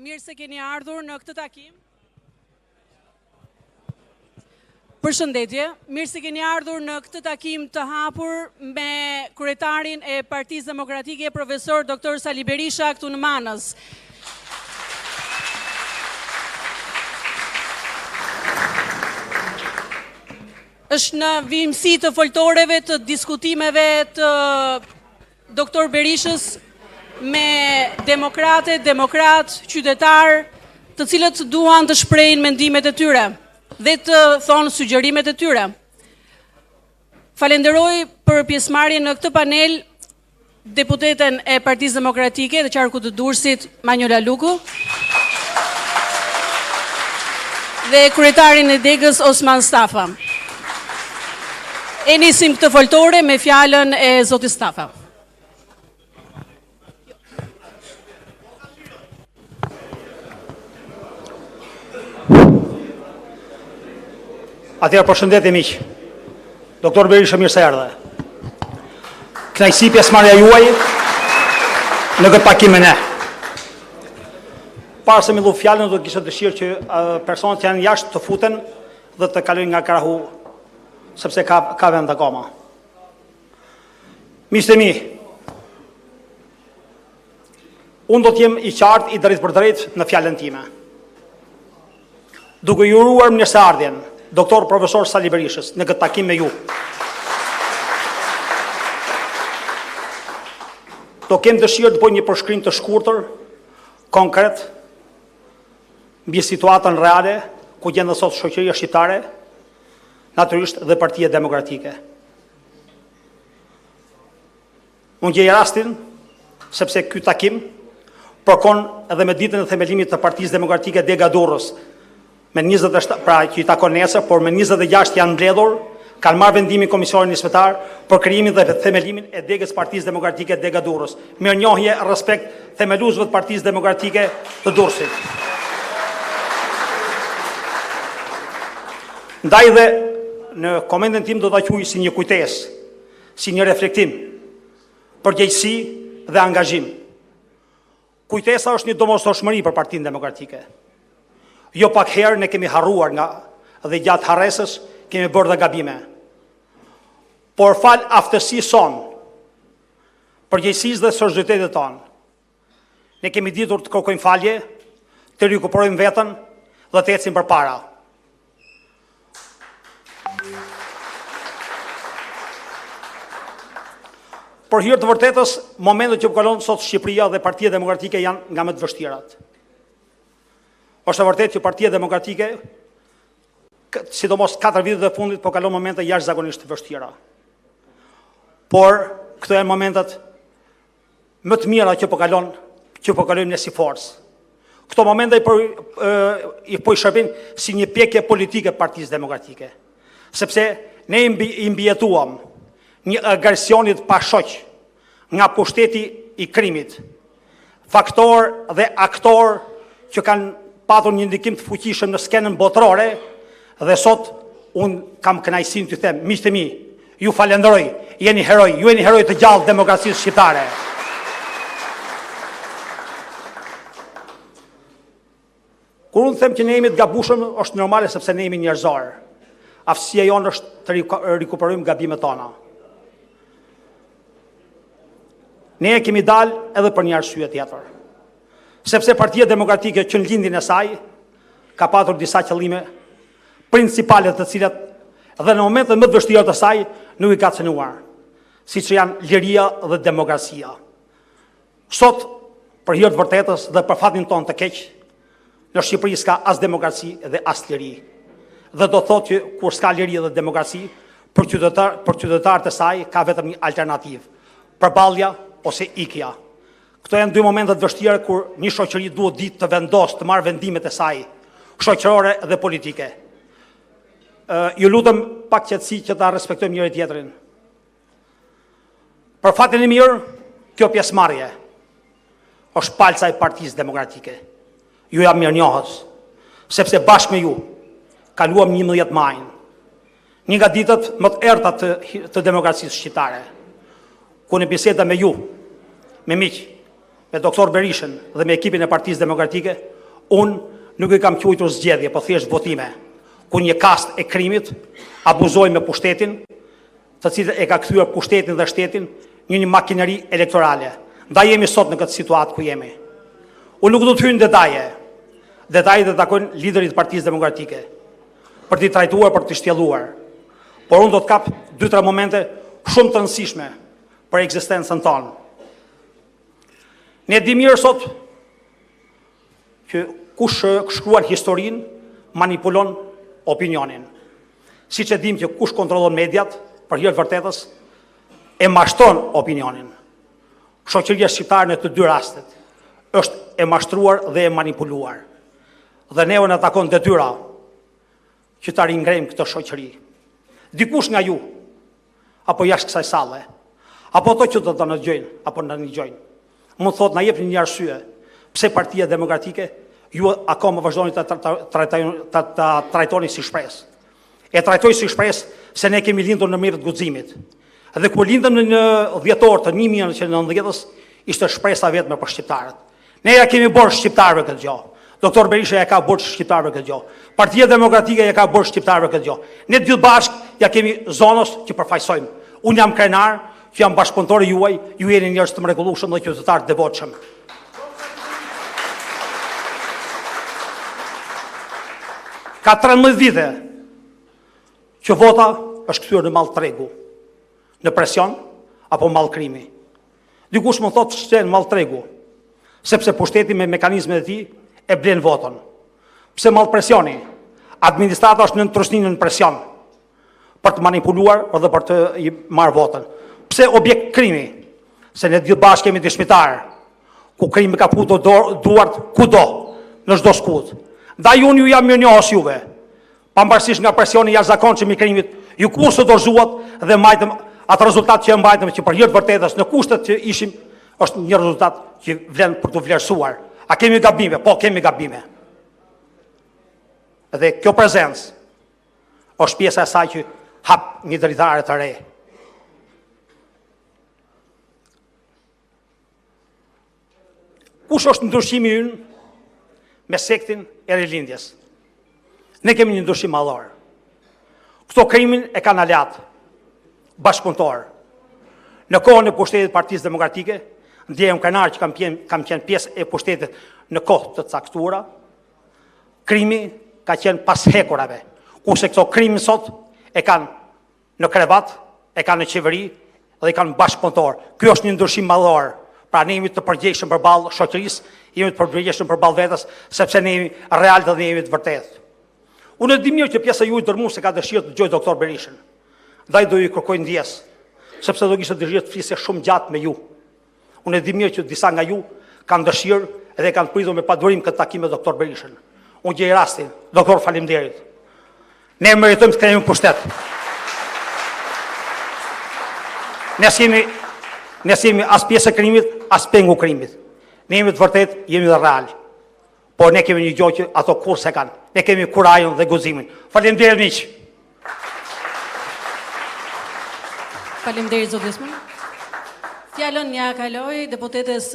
Mirë se keni ardhur në këtë takim. Përshëndetje, mirë se keni ardhur në këtë takim të hapur me kryetarin e Partisë Demokratike, profesor Dr. Sali Berisha, këtu në Manës. Është në vimësi të foltoreve, të diskutimeve të Dr. Berishës me demokrat, qytetar, të cilët duan të shprehin mendimet e tyre dhe të thonë sugjerimet e tyre. Falenderoj për pjesëmarrjen në këtë panel deputeten e Partisë Demokratike dhe qarkut të Durrësit, Manjola Luku, dhe kryetarin e Degës, Osman Stafa. E nisim këtë foltore me fjalën e zotit Stafa. Atëherë përshëndetje miq. Doktor Berisha, mirë se erdhe. Kënaqësi pjesëmarrja juaj në këtë takim me ne. Para se me dhu fjalën, do të kisha dëshirë që personat që janë jashtë të futen dhe të kalojnë nga krahu, sepse ka vend akoma. Miqtë e mi, unë do t'jem i qartë, i drejt për drejt në fjalën time. Duke ju uruar mirëseardhjen Doktor Profesor Sali Berishës në këtë takim me ju. Do kem dëshirë të bëj një përshkrim të shkurtër, konkret, mbi situatën reale ku gjendet sot shoqëria shqiptare, natyrisht dhe Partia Demokratike. Unë gjej rastin sepse ky takim përkon edhe me ditën e themelimit të Partisë Demokratike Dega Durrës, me 27, pra që i takon nesër, por me 26 janë mbledhur, kanë marrë vendimin Komisionin Nismetar për krijimin dhe themelimin e Degës Partisë Demokratike Dega Durrës. Mirënjohje, respekt themeluesve të Partisë Demokratike të Durrësit. Ndaj dhe në komentin tim do ta quaj si një kujtesë, si një reflektim, përgjegjësi dhe angazhim. Kujtesa është një domosdoshmëri për Partinë Demokratike. Jo pak herë ne kemi harruar nga dhe gjatë harresës kemi bërë dhe gabime. Por fal aftësisë son, përgjegjësisë dhe seriozitetit ton, ne kemi ditur të kërkojmë falje, të rikuperojmë veten dhe të ecim përpara. Për hir të vërtetës, momentet që kalon sot Shqipëria dhe Partia Demokratike janë nga më të vështirat. Është vërtet që Partia Demokratike, sidomos 4 vitet e fundit, po kalon momente jashtëzakonisht të vështira. Por këto janë momentet më të mira që po kalojmë ne si forcë. Këto momente i shërbejnë si një pjekje politike Partisë Demokratike, sepse ne i mbijetuam një agresionit pa shoq nga pushteti i krimit, faktor dhe aktor që kanë patur një ndikim të fuqishëm në skenën botërore, dhe sot unë kam kënaqësinë të them, miqtë e mi, ju falenderoj, jeni heroj të gjallë demokracisë shqiptare. Kur unë them që ne jemi të gabueshëm, është normale sepse ne jemi njerëzor. Aftësia jonë është të rikuperojmë gabimet tona. Ne kemi dalë edhe për një arsye tjetër. Sepse Partia Demokratike që në lindjen e saj ka patur disa qëllime principale të cilat dhe në momentet më të vështira të saj nuk i ka cënuar, siç janë liria dhe demokracia. Sot, për hir të vërtetës dhe për fatin ton të keq, në Shqipëri s'ka as demokraci dhe as liri. Dhe do thotë që kur s'ka liri dhe demokraci, për qytetarët e saj ka vetëm një alternativë: përballja ose ikja. Këto janë dy momentet vështira kur një shoqëri duhet ditë të vendosë, të marrë vendimet e saj, shoqërore dhe politike. Ju lutem pak qetësi që ta respektojmë njëri tjetrin. Për fatin e mirë, kjo pjesëmarrje është palca e Partisë Demokratike. Ju jam mirënjohës, sepse bashkë me ju kaluam 11 majin, një nga ditët më të errta të demokracisë shqiptare, ku në biseda me ju, me miq, me doktor Berishën dhe me ekipin e Partisë Demokratike, unë nuk i kam quajtur zgjedhje, po thjesht votime, ku një kast e krimit abuzoi me pushtetin, të cilët e ka kthyer pushtetin dhe shtetin një makineri elektorale. Ndaj jemi sot në këtë situatë ku jemi. Unë nuk do të hyj në detajet dhe takojnë liderit të Partisë Demokratike, për t'i trajtuar, për t'i shtjelluar. Por unë do të kap 2-3 momente shumë të rëndësishme për ekzistencën tonë. Ne di mirë sot që kush shkruan historinë manipulon opinionin. Siç e dim që kush kontrollon mediat, për hir të vërtetës, e mashtron opinionin. Shoqëria shqiptare në të dy rastet është e mashtruar dhe e manipuluar. Dhe ne na takon detyra që ta ringrejmë këtë shoqëri. Dikush nga ju, apo jashtë kësaj salle, apo ato që do të na dëgjojnë, apo na dëgjojnë, mund thotë na jepni një arsye pse Partia Demokratike ju akoma vazhdoni ta trajtoni si shpresë. E trajtoj si shpresë se ne kemi lindur në mirë të guximit. Dhe kur lindëm në dhjetor të 1990-s, ishte shpresa vetme për shqiptarët. Ne ja kemi bërë shqiptarëve këtë gjë. Doktor Berisha ja ka bërë shqiptarëve këtë gjë. Partia Demokratike ja ka bërë shqiptarëve këtë gjë. Ne të gjithë bashkë ja kemi zonës që përfaqësojmë. Unë jam krenar, që jam bashkëpunëtori juaj, ju jeni njerëz të mrekullueshëm dhe qytetarë të devotshëm. Ka 13 vite që vota është kthyer në mall tregu, në presion apo mall krimi. Dikush më thotë se në mall tregu, sepse pushteti me mekanizmet e tij e blen votën. Pse mall presioni? Administrata është në trosninë në presion për të manipuluar dhe për të marrë votën. Pse objekt krimi? Se ne gjithë bashkë kemi dëshmitar, ku krimi ka futur duart kudo, në çdo skut. Ndaj unë ju jam mirënjohës juve, pavarësisht nga presioni jashtëzakonshëm i krimit, ju kurse dorëzuat dhe mbajtëm atë rezultat që e mbajtëm, që për hir të vërtetës në kushtet që ishim, është një rezultat që vlen për të vlerësuar. A kemi gabime? Po, kemi gabime. Dhe kjo prezencë është pjesa e saj që hap një dritare të re. Kush është ndryshimi ynë me sektin e rilindjes? Ne kemi një ndryshim madhor. Këto krimin e kanë aleat bashkëpunëtor. Në kohën e pushtetit Partisë Demokratike, ndjehem krenar që kam qenë pjesë e pushtetit në kohë të caktuara, krimi ka qenë pas hekurave, kurse këto krimi sot e kanë në krevat, e kanë në qeveri dhe e kanë bashkëpunëtor. Ky është një ndryshim madhor. Pra ne jemi të përgjegjshëm përballë shoqërisë, jemi të përgjegjshëm përballë vetes, sepse ne jemi real dhe ne jemi të vërtetë. Unë e di mirë që pjesa juaj dërmuese ka dëshirë të dëgjojë doktor Berishën. Ndaj do ju kërkoj ndjes, sepse do kishte dëshirë të flisë shumë gjatë me ju. Unë e di mirë që disa nga ju kanë dëshirë dhe kanë pritur me padurim këtë takim me doktor Berishën. Unë gjej rastin, doktor, faleminderit. Ne meritojmë të kemi pushtet. Ne jemi as pjesë e krimit, as pengu krimit. Ne jemi të vërtet, jemi dhe real. Por ne kemi një gjë që ato kurse kanë. Ne kemi kurajën dhe guximin. Faleminderit miq. Faleminderit zotësmë. Fjalën ja kaloj deputetës